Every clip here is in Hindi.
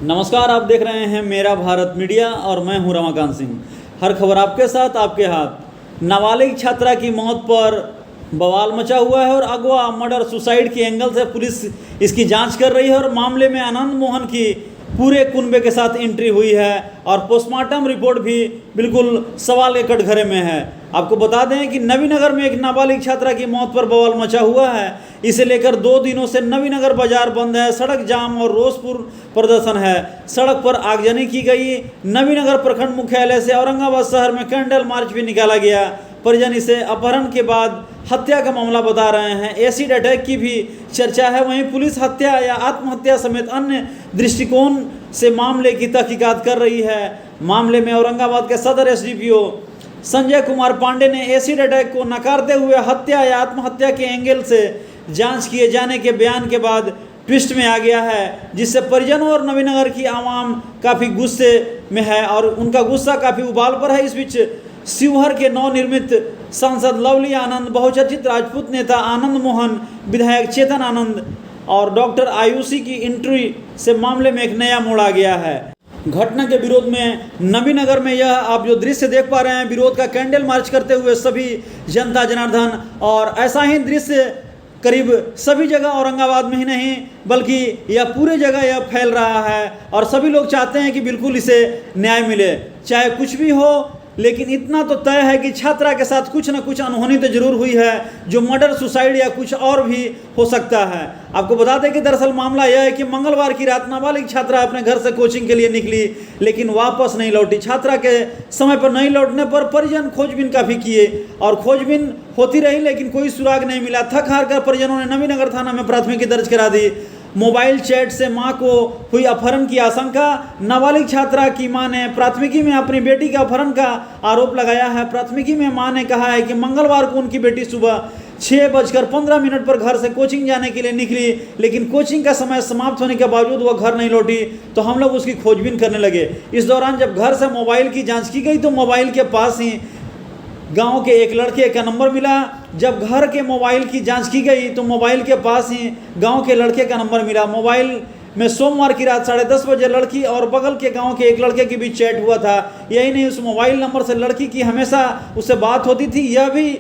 नमस्कार, आप देख रहे हैं मेरा भारत मीडिया और मैं हूं रमाकांत सिंह। हर खबर आपके साथ, आपके हाथ। नाबालिग छात्रा की मौत पर बवाल मचा हुआ है और अगवा मर्डर सुसाइड के एंगल से पुलिस इसकी जांच कर रही है और मामले में आनंद मोहन की पूरे कुनबे के साथ एंट्री हुई है और पोस्टमार्टम रिपोर्ट भी बिल्कुल सवाल के कटघरे में है। आपको बता दें कि नवीनगर में एक नाबालिग छात्रा की मौत पर बवाल मचा हुआ है। इसे लेकर 2 दिनों से नवीनगर बाजार बंद है, सड़क जाम और रोषपूर्ण प्रदर्शन है। सड़क पर आगजनी की गई। नवीनगर प्रखंड मुख्यालय से औरंगाबाद शहर में कैंडल मार्च भी निकाला गया। परिजन इसे अपहरण के बाद हत्या का मामला बता रहे हैं। एसिड अटैक की भी चर्चा है। वहीं पुलिस हत्या या आत्महत्या समेत अन्य दृष्टिकोण से मामले की तहकीकात कर रही है। मामले में औरंगाबाद के सदर एसडीपीओ संजय कुमार पांडे ने एसिड अटैक को नकारते हुए हत्या या आत्महत्या के एंगल से जांच किए जाने के बयान के बाद ट्विस्ट में आ गया है, जिससे परिजनों और नवीनगर की आवाम काफ़ी गुस्से में है और उनका गुस्सा काफ़ी उबाल पर है। इस बीच शिवहर के नवनिर्मित सांसद लवली आनंद, बहुचर्चित राजपूत नेता आनंद मोहन, विधायक चेतन आनंद और डॉक्टर आयुषी की एंट्री से मामले में एक नया मोड़ आ गया है। घटना के विरोध में नवीनगर में यह आप जो दृश्य देख पा रहे हैं, विरोध का कैंडल मार्च करते हुए सभी जनता जनार्दन, और ऐसा ही दृश्य करीब सभी जगह औरंगाबाद में ही नहीं बल्कि यह पूरे जगह यह फैल रहा है और सभी लोग चाहते हैं कि बिल्कुल इसे न्याय मिले, चाहे कुछ भी हो। लेकिन इतना तो तय है कि छात्रा के साथ कुछ न कुछ अनहोनी तो जरूर हुई है, जो मर्डर सुसाइड या कुछ और भी हो सकता है। आपको बता दें कि दरअसल मामला यह है कि मंगलवार की रात नाबालिग छात्रा अपने घर से कोचिंग के लिए निकली लेकिन वापस नहीं लौटी। छात्रा के समय पर नहीं लौटने पर परिजन खोजबीन काफ़ी किए और खोजबीन होती रही लेकिन कोई सुराग नहीं मिला। थक हार कर परिजनों ने नवीनगर थाना में प्राथमिकी दर्ज करा दी। मोबाइल चैट से मां को हुई अपहरण की आशंका। नाबालिग छात्रा की मां ने प्राथमिकी में अपनी बेटी के अपहरण का आरोप लगाया है। प्राथमिकी में मां ने कहा है कि मंगलवार को उनकी बेटी सुबह 6:15 पर घर से कोचिंग जाने के लिए निकली, लेकिन कोचिंग का समय समाप्त होने के बावजूद वह घर नहीं लौटी तो हम लोग उसकी खोजबीन करने लगे। इस दौरान जब घर से मोबाइल की जाँच की गई तो मोबाइल के पास ही गांव के एक लड़के का नंबर मिला। जब घर के मोबाइल की जांच की गई तो मोबाइल के पास ही गांव के लड़के का नंबर मिला। मोबाइल में सोमवार की रात 10:30 बजे लड़की और बगल के गांव के एक लड़के के बीच चैट हुआ था। यही नहीं, उस मोबाइल नंबर से लड़की की हमेशा उससे बात होती थी। यह भी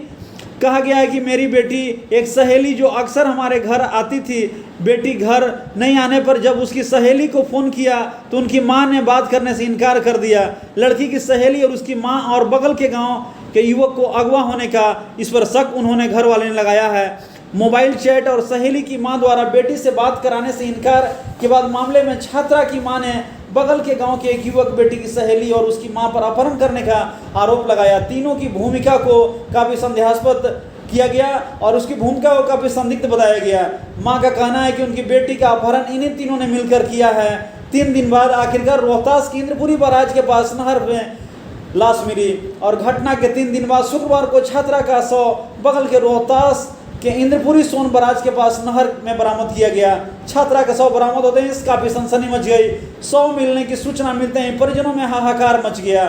कहा गया है कि मेरी बेटी एक सहेली जो अक्सर हमारे घर आती थी, बेटी घर नहीं आने पर जब उसकी सहेली को फ़ोन किया तो उनकी मां ने बात करने से इनकार कर दिया। लड़की की सहेली और उसकी मां और बगल के गांव के युवक को अगवा होने का इस पर शक उन्होंने घर वाले ने लगाया है। मोबाइल चैट और सहेली की मां द्वारा बेटी से बात कराने से इनकार के बाद मामले में छात्रा की मां ने बगल के गांव के एक युवक, बेटी की सहेली और उसकी मां पर अपहरण करने का आरोप लगाया। तीनों की भूमिका को काफ़ी संदेहास्पद किया गया और उसकी भूमिका को काफ़ी संदिग्ध बताया गया। मां का कहना है कि उनकी बेटी का अपहरण इन्हीं तीनों ने मिलकर किया है। 3 दिन बाद आखिरकार रोहतास की इंद्रपुरी बराज के पास नहर में लाश मिली और घटना के 3 दिन बाद शुक्रवार को छात्रा का शव बगल के रोहतास के इंद्रपुरी सोन बराज के पास नहर में बरामद किया गया। छात्रा का शव बरामद होते ही काफ़ी सनसनी मच गई। शव मिलने की सूचना मिलते ही परिजनों में हाहाकार मच गया।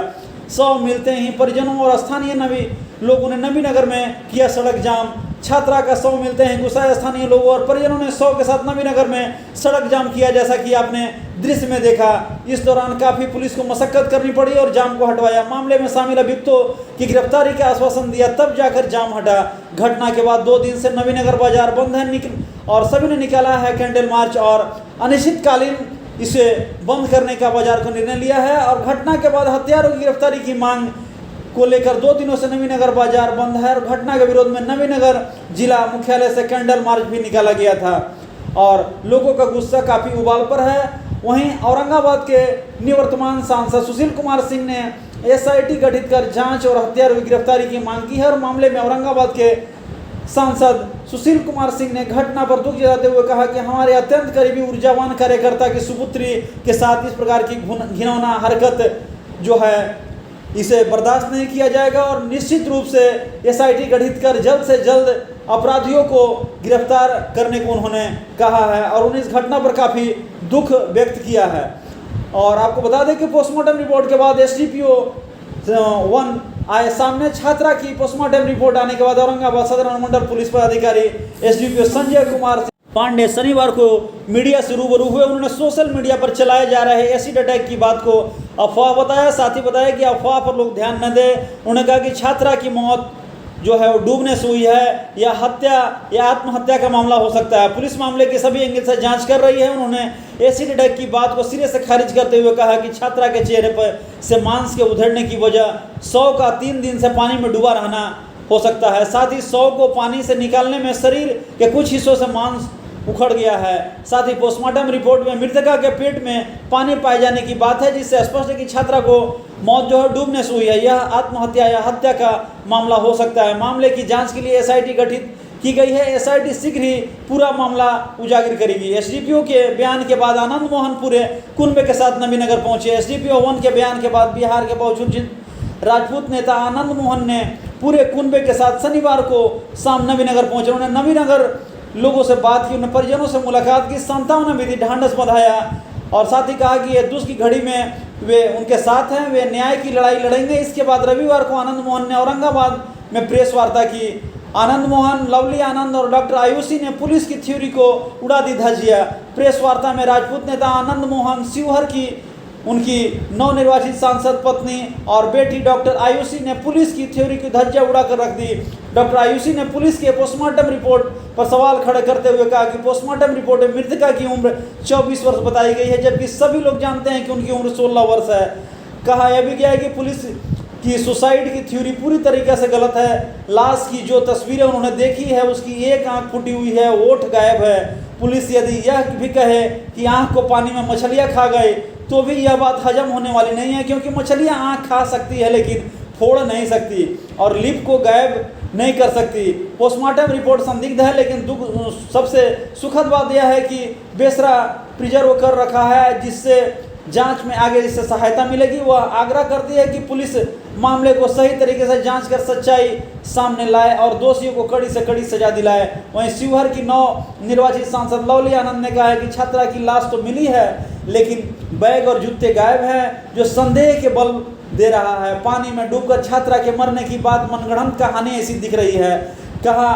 शव मिलते ही परिजनों और स्थानीय लोगों ने नवीनगर में किया सड़क जाम। छात्रा का शव मिलते ही गुस्साए स्थानीय लोगों और परिजनों ने शव के साथ नवीनगर में सड़क जाम किया, जैसा कि आपने दृश्य में देखा। इस दौरान काफ़ी पुलिस को मशक्कत करनी पड़ी और जाम को हटवाया। मामले में शामिल अभियुक्तों की गिरफ्तारी का आश्वासन दिया, तब जाकर जाम हटा। घटना के बाद 2 दिन से नवीनगर बाजार बंद है और सभी ने निकाला है कैंडल मार्च और अनिश्चितकालीन इसे बंद करने का बाजार को निर्णय लिया है। और घटना के बाद हत्यारों की गिरफ्तारी की मांग को लेकर 2 दिनों से नवीनगर बाजार बंद है और घटना के विरोध में नवीनगर जिला मुख्यालय से कैंडल मार्च भी निकाला गया था और लोगों का गुस्सा काफ़ी उबाल पर है। वहीं औरंगाबाद के निवर्तमान सांसद सुशील कुमार सिंह ने एसआईटी गठित कर जांच और हत्यारों की गिरफ्तारी की मांग की है और मामले में औरंगाबाद के सांसद सुशील कुमार सिंह ने घटना पर दुख जताते हुए कहा कि हमारे अत्यंत करीबी ऊर्जावान कार्यकर्ता की सुपुत्री के साथ इस प्रकार की घिनौना हरकत जो है इसे बर्दाश्त नहीं किया जाएगा और निश्चित रूप से एसआईटी गठित कर जल्द से जल्द अपराधियों को गिरफ्तार करने को उन्होंने कहा है और उन्होंने इस घटना पर काफ़ी दुख व्यक्त किया है। और आपको बता दें कि पोस्टमार्टम रिपोर्ट के बाद एसडीपीओ 1 आए सामने। छात्रा की पोस्टमार्टम रिपोर्ट आने के बाद औरंगाबाद सदर अनुमंडल पुलिस पदाधिकारी एसडीपीओ संजय कुमार पांडे शनिवार को मीडिया से रूबरू हुए। उन्होंने सोशल मीडिया पर चलाए जा रहे एसिड अटैक की बात को अफवाह बताया। साथ ही बताया कि अफवाह पर लोग ध्यान न दें। उन्होंने कहा कि छात्रा की मौत जो है वो डूबने से हुई है या हत्या या आत्महत्या का मामला हो सकता है। पुलिस मामले के सभी एंगल से जांच कर रही है। उन्होंने एसिड अटैक की बात को सिरे से खारिज करते हुए कहा कि छात्रा के चेहरे पर से मांस के उधड़ने की वजह शव का 3 दिन से पानी में डूबा रहना हो सकता है। साथ ही शव को पानी से निकालने में शरीर के कुछ हिस्सों से मांस उखड़ गया है। साथ ही पोस्टमार्टम रिपोर्ट में मृतका के पेट में पानी पाए जाने की बात है, जिससे स्पष्ट है कि छात्रा को मौत जो है डूबने से हुई है। यह आत्महत्या या हत्या का मामला हो सकता है। मामले की जांच के लिए एसआईटी गठित की गई है। एसआईटी शीघ्र ही पूरा मामला उजागर करेगी। एसडीपीओ के बयान के बाद आनंद मोहन पूरे कुंबे के साथ नबीनगर पहुंचे। एसडीपीओ 1 के बयान के बाद बिहार के बहुचर्चित राजपूत नेता आनंद मोहन ने पूरे कुंबे के साथ शनिवार को शाम नबीनगर पहुंचे। उन्होंने नबीनगर लोगों से बात की, उन्हें परिजनों से मुलाकात की, सांत्वना भी दी, ढांढस बंधाया और साथ ही कहा कि ये दुष्ट की घड़ी में वे उनके साथ हैं, वे न्याय की लड़ाई लड़ेंगे। इसके बाद रविवार को आनंद मोहन ने औरंगाबाद में प्रेस वार्ता की। आनंद मोहन, लवली आनंद और डॉक्टर आयुषी ने पुलिस की थ्योरी को उड़ा दी धज्जियां। प्रेस वार्ता में राजपूत नेता आनंद मोहन शिवहर की उनकी नवनिर्वाचित सांसद पत्नी और बेटी डॉक्टर आयुषी ने पुलिस की थ्योरी की धज्जियां उड़ाकर रख दी। डॉक्टर आयुषी ने पुलिस के पोस्टमार्टम रिपोर्ट पर सवाल खड़े करते हुए कहा कि पोस्टमार्टम रिपोर्ट में मृतका की उम्र 24 वर्ष बताई गई है, जबकि सभी लोग जानते हैं कि उनकी उम्र 16 वर्ष है। कहा यह भी गया है कि पुलिस की सुसाइड की थ्योरी पूरी तरीके से गलत है। लाश की जो तस्वीरें उन्होंने देखी है उसकी एक आंख फूटी हुई है, ओठ गायब है। पुलिस यदि यह भी कहे कि आंख को पानी में मछलियां खा गए तो भी यह बात हजम होने वाली नहीं है, क्योंकि मछलियां आंख खा सकती है लेकिन फोड़ नहीं सकती और लिप को गायब नहीं कर सकती। पोस्टमार्टम रिपोर्ट संदिग्ध है, लेकिन सबसे सुखद बात यह है कि बेसरा प्रिजर्व कर रखा है, जिससे जांच में आगे इससे सहायता मिलेगी। वह आग्रह करती है कि पुलिस मामले को सही तरीके से जांच कर सच्चाई सामने लाए और दोषियों को कड़ी से कड़ी सजा दिलाए। वहीं शिवहर की नवनिर्वाचित सांसद लवली आनंद ने कहा है कि छात्रा की लाश तो मिली है, लेकिन बैग और जूते गायब हैं, जो संदेह के बल दे रहा है। पानी में डूबकर छात्रा के मरने की बात मनगढ़ंत कहानी ऐसी दिख रही है। कहा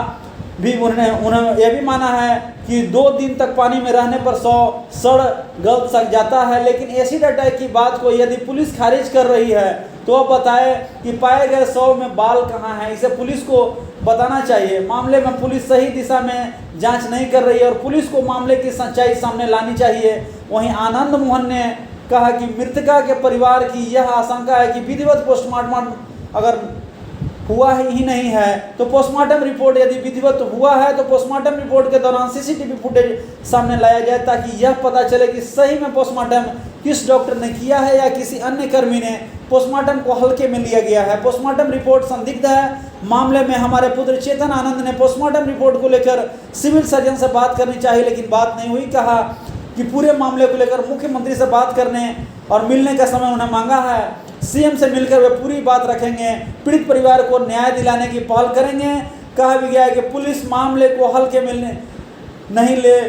भी उन्होंने यह भी माना है कि 2 दिन तक पानी में रहने पर सड़ गल सक जाता है, लेकिन एसिड अटैक की बात को यदि पुलिस खारिज कर रही है तो अब बताए कि पाए गए शव में बाल कहाँ हैं, इसे पुलिस को बताना चाहिए। मामले में पुलिस सही दिशा में जांच नहीं कर रही है और पुलिस को मामले की सच्चाई सामने लानी चाहिए। वहीं आनंद मोहन ने कहा कि मृतका के परिवार की यह आशंका है कि विधिवत पोस्टमार्टम अगर हुआ ही नहीं है तो पोस्टमार्टम रिपोर्ट यदि विधिवत हुआ है तो पोस्टमार्टम रिपोर्ट के दौरान सीसीटीवी फुटेज सामने लाया जाए, ताकि यह पता चले कि सही में पोस्टमार्टम किस डॉक्टर ने किया है या किसी अन्य कर्मी ने पोस्टमार्टम को हल्के में लिया गया है। पोस्टमार्टम रिपोर्ट संदिग्ध है। मामले में हमारे पुत्र चेतन आनंद ने पोस्टमार्टम रिपोर्ट को लेकर सिविल सर्जन से बात करनी चाहिए, लेकिन बात नहीं हुई। कहा कि पूरे मामले को लेकर मुख्यमंत्री से बात करने और मिलने का समय उन्हें मांगा है। सीएम से मिलकर वे पूरी बात रखेंगे, पीड़ित परिवार को न्याय दिलाने की पहल करेंगे। कहा भी गया है कि पुलिस मामले को हल्के में नहीं ले।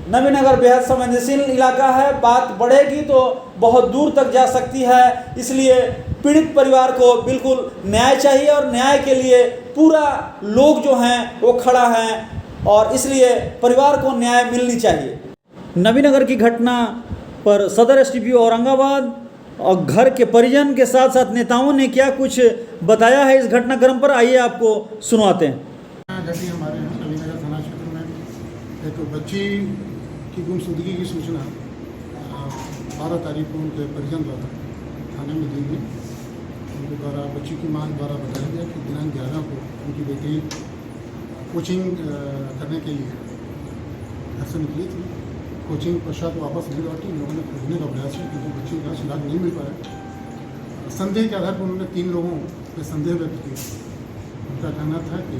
नबीनगर बेहद संवेदनशील इलाका है, बात बढ़ेगी तो बहुत दूर तक जा सकती है, इसलिए पीड़ित परिवार को बिल्कुल न्याय चाहिए और न्याय के लिए पूरा लोग जो हैं वो खड़ा हैं और इसलिए परिवार को न्याय मिलनी चाहिए। नबीनगर की घटना पर सदर एसडीपीओ औरंगाबाद और घर के परिजन के साथ साथ नेताओं ने क्या कुछ बताया है इस घटनाक्रम पर, आइए आपको सुनवाते हैं। घटी हमारे यहाँ नबीनगर थाना क्षेत्र में एक बच्ची की गुमशुदगी की सूचना 12 तारीख को उनके परिजन द्वारा थाने में दी गई। उनके द्वारा बच्ची की मां द्वारा बताया गया कि दिनांक 11 को उनकी बेटी कोचिंग करने के लिए घर से निकली थी। कोचिंग पश्चात वापस नहीं लौटी। लोगों ने खोजने का प्रयास किया क्योंकि बच्ची का सुराग नहीं मिल पाया। संदेह के आधार पर उन्होंने 3 लोगों पे संदेह व्यक्त किया। उनका कहना था कि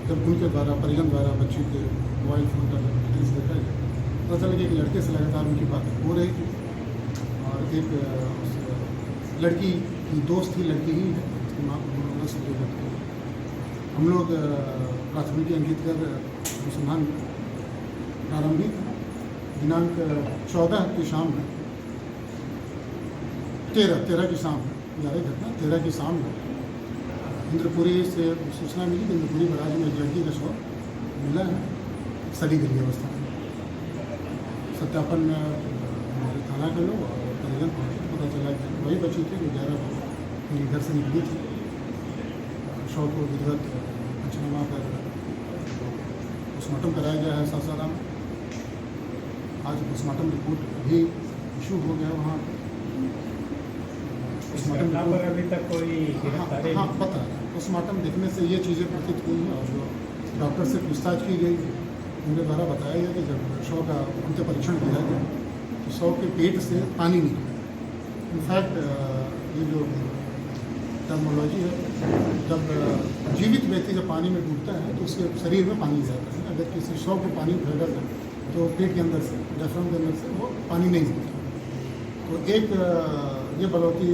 जब उनके द्वारा परिजन द्वारा बच्ची के मोबाइल फ़ोन का डिटेल्स देखा गया, पता चला कि एक लड़के से लगातार उनकी बात हो रही थी और एक लड़की की दोस्त थी, लड़की ही है, उसकी माँ को उन्होंने संदेह व्यक्त किया। हम लोग प्राथमिकी अंकित कर अनुसंधान प्रारंभिक दिनांक 14 की शाम में 13 की शाम में याद घटना 13 की शाम में इंद्रपुरी से सूचना मिली कि इंद्रपुरी बराज में एक लड़की का शव मिला है। सड़ी गली अवस्था में। सत्यापन में हमारे थाना के लोग और परिजन पहुँचे तो पता चला कि वही बच्ची थी जो 11 बजे घर से निकली थी। शव को विधिवत पंचनामा कर पोस्टमार्टम कराया गया है सासाराम। आज पोस्टमार्टम रिपोर्ट भी इशू हो गया वहाँ। पोस्टमार्टम पर अभी तक कोई गिरफ्तारी हाँ पता है। पोस्टमार्टम देखने से ये चीज़ें प्रतीत हुई हैं और जो डॉक्टर से पूछताछ की गई उनके द्वारा बताया गया कि जब शव का अंत्य परीक्षण किया गया तो शव के पेट से पानी निकला। इनफैक्ट ये जो टर्मोलॉजी है, जब जीवित व्यक्ति जब पानी में डूबता है तो उसके शरीर में पानी जाता है। अगर किसी शव को पानी फेंका जाए तो पेट के अंदर से डायफ्राम के अंदर से वो पानी नहीं जाता। तो एक ये बलौती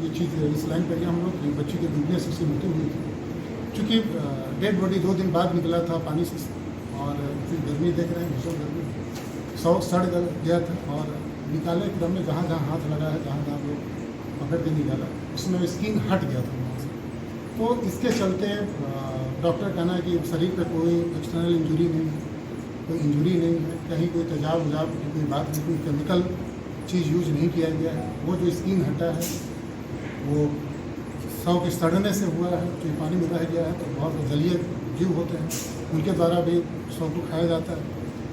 ये चीज़ इस लाइन पर हम लोग कि बच्ची के डूबने से उसकी मृत्यु हुई थी। चूँकि डेड बॉडी 2 दिन बाद निकला था पानी से और फिर गर्मी देख रहे हैं, भीषण गर्मी, शव सड़ गया था और निकालने क्रम में जहाँ जहाँ हाथ लगा है, जहाँ जहाँ लोग पकड़ के निकाला उसमें स्किन हट गया था वहाँ से। तो इसके चलते डॉक्टर कहना है कि शरीर पर कोई एक्सटर्नल इंजरी नहीं है, कोई इंजरी नहीं है, कहीं कोई तेजाब उजाब की कोई बात नहीं, कोई केमिकल चीज़ यूज नहीं किया गया है। वो जो स्किन हटा है वो शव के सड़ने से हुआ है, जो पानी में रह गया है। तो बहुत जलीय जीव होते हैं, उनके द्वारा भी शव को खाया जाता है।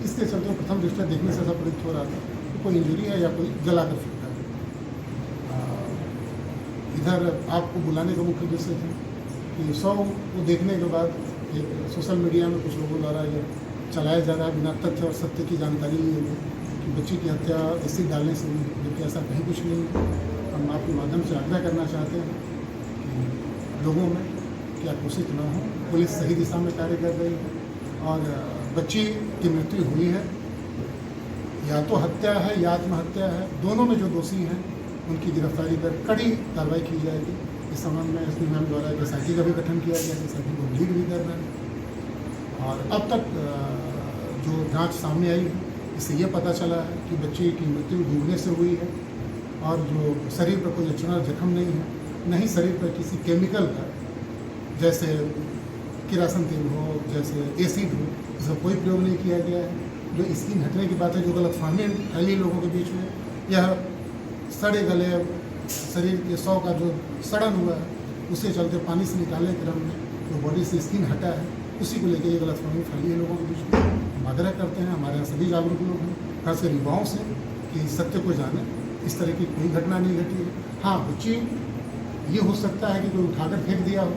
इसके चलते प्रथम दृष्टया देखने से ऐसा प्रतीत हो रहा था कि कोई इंजरी है या कोई जला कर फेंका है। इधर आपको बुलाने का मुख्य उद्देश्य था कि शव को देखने के बाद एक सोशल मीडिया में कुछ लोगों द्वारा ये चलाया जा रहा है बिना तथ्य और सत्य की जानकारी लिए हुए कि बच्ची की हत्या एसिड डालने से हुई, जबकि ऐसा कहीं कुछ नहीं। हम आपके माध्यम से आग्रह करना चाहते हैं कि लोगों में कि आक्रोशित न हो। पुलिस सही दिशा में कार्य कर रही है और बच्ची की मृत्यु हुई है, या तो हत्या है या आत्महत्या है। दोनों में जो दोषी हैं उनकी गिरफ्तारी कर कड़ी कार्रवाई की जाएगी। इस संबंध में एसपी मैम द्वारा एक SIT का भी गठन किया गया है, SIT को लीड भी कर रहे हैं। और अब तक जो जांच सामने आई है इससे ये पता चला है कि बच्ची की मृत्यु डूबने से हुई है और जो शरीर पर कोई लक्षण जख्म नहीं है, नहीं शरीर पर किसी केमिकल का, जैसे किरासन तेल हो, जैसे एसिड हो, इसका कोई प्रयोग नहीं किया गया है। जो स्किन हटने की बात है, जो गलतफहमी फैली लोगों के बीच में, यह सड़े गले शरीर के शव का जो सड़न हुआ है उसके चलते पानी से निकालने के क्रम में जो बॉडी से स्किन हटा है उसी को लेकर ये गलतफहमी फैली है लोगों के बीच में। हम आग्रह करते हैं, हमारे यहाँ सभी जागरूक लोग हैं, खासकर युवाओं से, कि सत्य को जाने। इस तरह की कोई घटना नहीं घटी है। हाँ, बच्ची ये हो सकता है कि कोई उठाकर फेंक दिया हो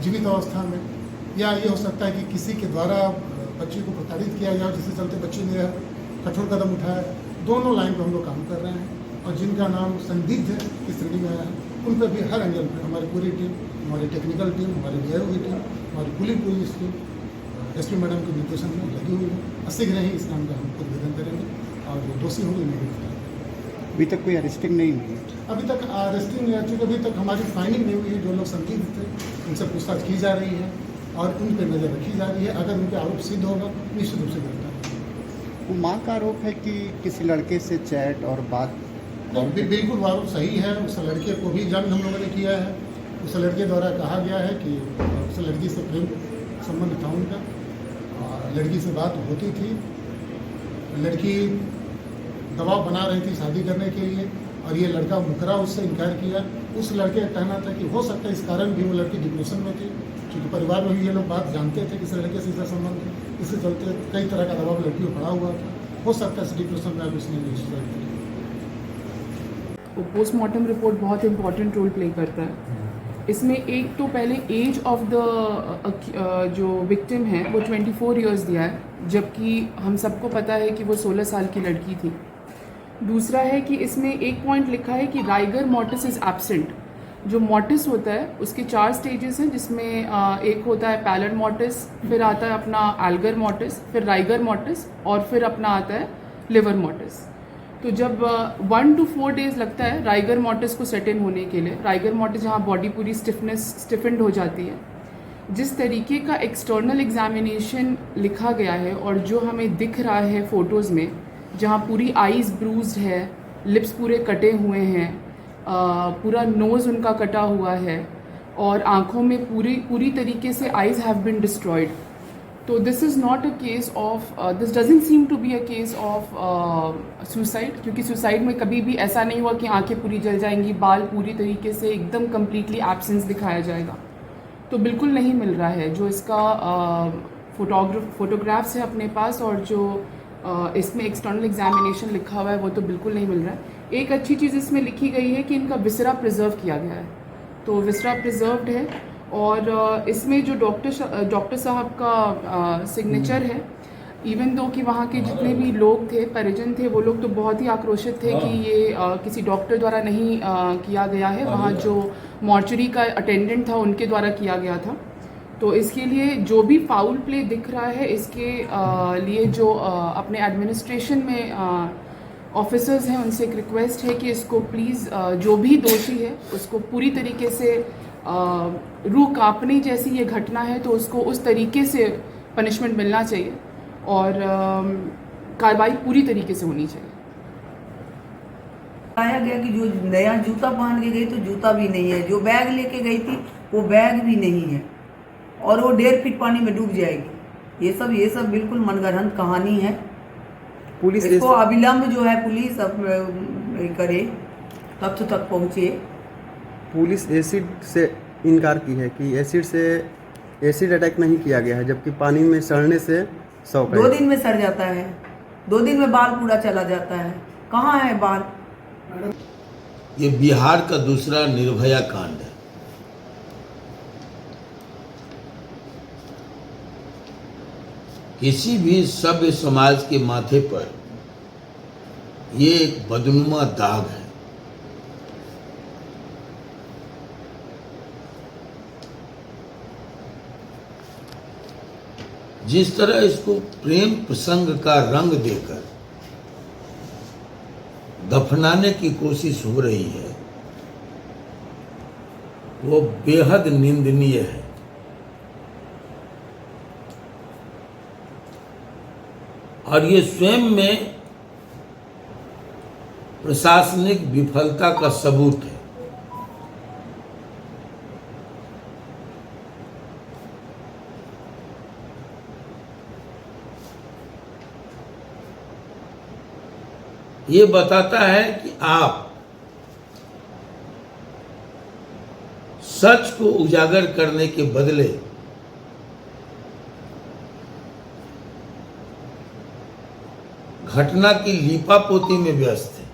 जीवित अवस्था में, या ये हो सकता है कि किसी के द्वारा बच्ची को प्रताड़ित किया गया हो, जिसके चलते बच्ची ने कठोर कदम उठाया। दोनों लाइन पर हम लोग काम कर रहे हैं और जिनका नाम संदिग्ध है की श्रेणी में आया है उन पर भी हर एंगल पर हमारी पूरी टीम, हमारी टेक्निकल टीम, हमारी DIO की टीम, हमारी पुलिस टीम SP मैडम के निर्देशन में लगी हुई है। शीघ्र ही इस काम का हम उद्भेदन करेंगे और जो दोषी होंगे उन्हें गिरफ्तार। अभी तक कोई अरेस्टिंग नहीं हुई है? अभी तक अरेस्टिंग नहीं, चूँकि अभी तक हमारी फाइनिंग नहीं हुई है। जो लोग संदिग्ध थे उनसे पूछताछ की जा रही है और उन पर नज़र रखी जा रही है। अगर उनके आरोप सिद्ध होगा निश्चित रूप से गिरफ्तार। वो माँ का आरोप है कि किसी लड़के से चैट और बात। बिल्कुल वो आरोप सही है। उस लड़के को भी जन्म हम लोगों ने किया है। उस लड़के द्वारा कहा गया है कि उस लड़की से प्रेम संबंध था उनका, लड़की से बात होती थी, लड़की दबाव बना रही थी शादी करने के लिए और ये लड़का मुकरा उससे इनकार किया। उस लड़के का कहना था कि हो सकता है इस कारण भी वो लड़की डिप्रेशन में थी, क्योंकि परिवार में भी ये लोग बात जानते थे कि इस लड़के से इसका संबंध है। इसके चलते कई तरह का दबाव लड़की को पड़ा हुआ था। हो सकता है इस डिप्रेशन में अब उसने सुसाइड किया। पोस्टमार्टम रिपोर्ट बहुत इंपॉर्टेंट रोल प्ले करता है इसमें। एक तो पहले एज ऑफ द जो विक्टिम है वो 24 इयर्स दिया है, जबकि हम सबको पता है कि वो 16 साल की लड़की थी। दूसरा है कि इसमें एक पॉइंट लिखा है कि राइगर मॉर्टिस इज़ एब्सेंट। जो मॉर्टिस होता है उसके 4 स्टेजेस हैं, जिसमें एक होता है पैलर मॉर्टिस, फिर आता है अपना एल्गर मॉर्टिस, फिर राइगर मॉर्टिस और फिर अपना आता है लिवर मॉर्टिस। तो जब 1 to 4 डेज़ लगता है राइगर मॉर्टिस को सेट इन होने के लिए। राइगर मॉर्टिस जहाँ बॉडी पूरी स्टिफेंड हो जाती है। जिस तरीके का एक्सटर्नल एग्जामिनेशन लिखा गया है और जो हमें दिख रहा है फ़ोटोज़ में, जहाँ पूरी आईज़ ब्रूज्ड है, लिप्स पूरे कटे हुए हैं, पूरा नोज़ उनका कटा हुआ है और आँखों में पूरी तरीके से आईज़ हैव बिन डिस्ट्रॉयड। तो this is not a case of, this doesn't seem to be a case of suicide, क्योंकि सुसाइड में कभी भी ऐसा नहीं हुआ कि आंखें पूरी जल जाएंगी, बाल पूरी तरीके से एकदम कम्प्लीटली एब्सेंस दिखाया जाएगा, तो बिल्कुल नहीं मिल रहा है। जो इसका फोटोग्राफ्स है अपने पास और जो इसमें एक्सटर्नल एग्जामिनेशन लिखा हुआ है वो तो बिल्कुल नहीं मिल रहा है। एक अच्छी चीज़ इसमें लिखी गई है कि इनका विसरा प्रिजर्व किया गया है, तो विसरा प्रिजर्व्ड है। और इसमें जो डॉक्टर साहब का सिग्नेचर है, इवन दो कि वहाँ के जितने भी लोग थे, परिजन थे, वो लोग तो बहुत ही आक्रोशित थे कि ये किसी डॉक्टर द्वारा नहीं किया गया है, वहाँ जो मॉर्चरी का अटेंडेंट था उनके द्वारा किया गया था। तो इसके लिए जो भी फाउल प्ले दिख रहा है, इसके लिए जो अपने एडमिनिस्ट्रेशन में ऑफिसर्स हैं उनसे एक रिक्वेस्ट है कि इसको प्लीज़ जो भी दोषी है उसको पूरी तरीके से रूह कांपने जैसी ये घटना है तो उसको उस तरीके से पनिशमेंट मिलना चाहिए और कार्रवाई पूरी तरीके से होनी चाहिए। बताया गया कि जो नया जूता पहन के गई तो जूता भी नहीं है, जो बैग लेके गई थी वो बैग भी नहीं है और वो 1.5 फीट पानी में डूब जाएगी। ये सब बिल्कुल मनगढ़ंत कहानी है। पुलिस इसको अविलंब जो है पुलिस अब करे, तथ्य तक पहुँचे। पुलिस एसिड से इनकार की है कि एसिड अटैक नहीं किया गया है, जबकि पानी में सड़ने से 2 दिन में सड़ जाता है, 2 दिन में बाल पूरा चला जाता है। कहाँ है बाल? ये बिहार का दूसरा निर्भया कांड है। किसी भी सभ्य समाज के माथे पर ये एक बदनुमा दाग है। जिस तरह इसको प्रेम प्रसंग का रंग देकर दफनाने की कोशिश हो रही है, वो बेहद निंदनीय है। और ये स्वयं में प्रशासनिक विफलता का सबूत है। ये बताता है कि आप सच को उजागर करने के बदले घटना की लीपापोती में व्यस्त है।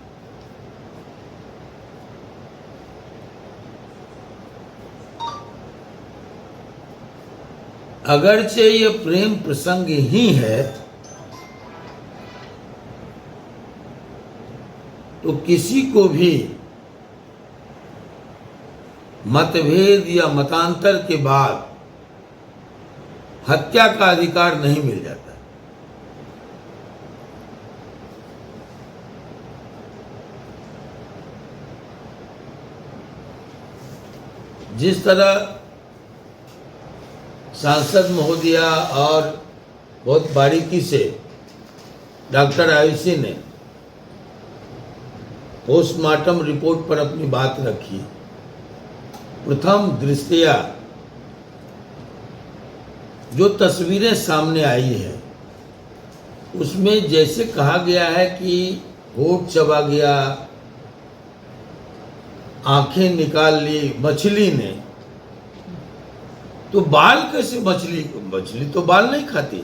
अगरचे ये प्रेम प्रसंग ही है तो किसी को भी मतभेद या मतांतर के बाद हत्या का अधिकार नहीं मिल जाता। जिस तरह सांसद महोदया और बहुत बारीकी से डॉक्टर आयुषी ने पोस्टमार्टम रिपोर्ट पर अपनी बात रखी, प्रथम दृष्टया जो तस्वीरें सामने आई है उसमें जैसे कहा गया है कि होठ चबा गया, आंखें निकाल ली मछली ने, तो बाल कैसे? मछली तो बाल नहीं खाती।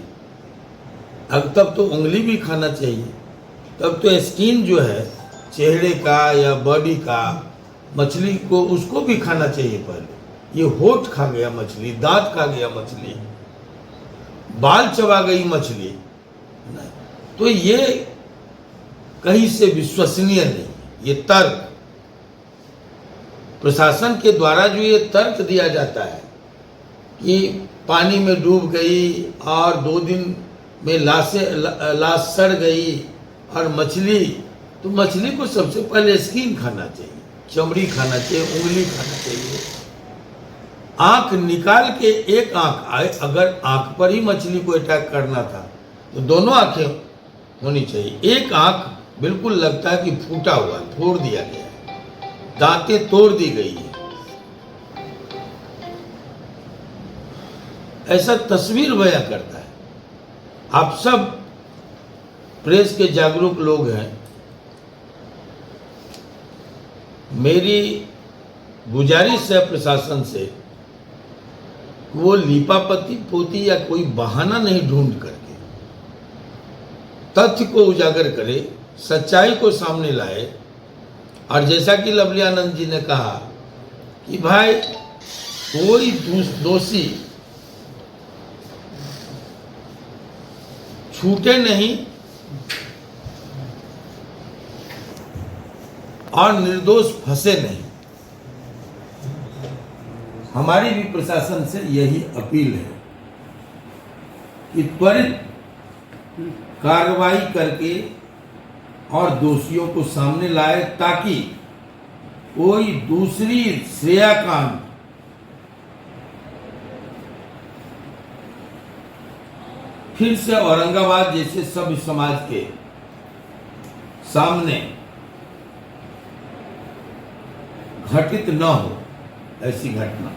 अब तब तो उंगली भी खाना चाहिए, तब तो स्किन जो है चेहरे का या बॉडी का, मछली को उसको भी खाना चाहिए पहले। ये होठ खा गया मछली, दांत खा गया मछली, बाल चबा गई मछली, तो ये कहीं से विश्वसनीय नहीं। ये तर्क प्रशासन के द्वारा जो ये तर्क दिया जाता है कि पानी में डूब गई और 2 दिन में लाश सड़ गई और मछली, तो मछली को सबसे पहले स्किन खाना चाहिए, चमड़ी खाना चाहिए, उंगली खाना चाहिए। आंख निकाल के एक आंख आए, अगर आंख पर ही मछली को अटैक करना था तो दोनों आंखें होनी चाहिए। एक आंख बिल्कुल लगता है कि फूटा हुआ, फोड़ दिया गया, दांतें तोड़ दी गई है। ऐसा तस्वीर बयां करता है। आप सब प्रेस के जागरूक लोग हैं, मेरी गुजारिश है प्रशासन से, वो लीपापति पोती या कोई बहाना नहीं ढूंढ करके तथ्य को उजागर करे, सच्चाई को सामने लाए। और जैसा कि लवली आनंद जी ने कहा कि भाई कोई दोषी छूटे नहीं और निर्दोष फंसे नहीं। हमारी भी प्रशासन से यही अपील है कि त्वरित कार्रवाई करके और दोषियों को सामने लाए, ताकि कोई दूसरी श्रेयाकांड फिर से औरंगाबाद जैसे सभ्य समाज के सामने घटित न हो, ऐसी घटना।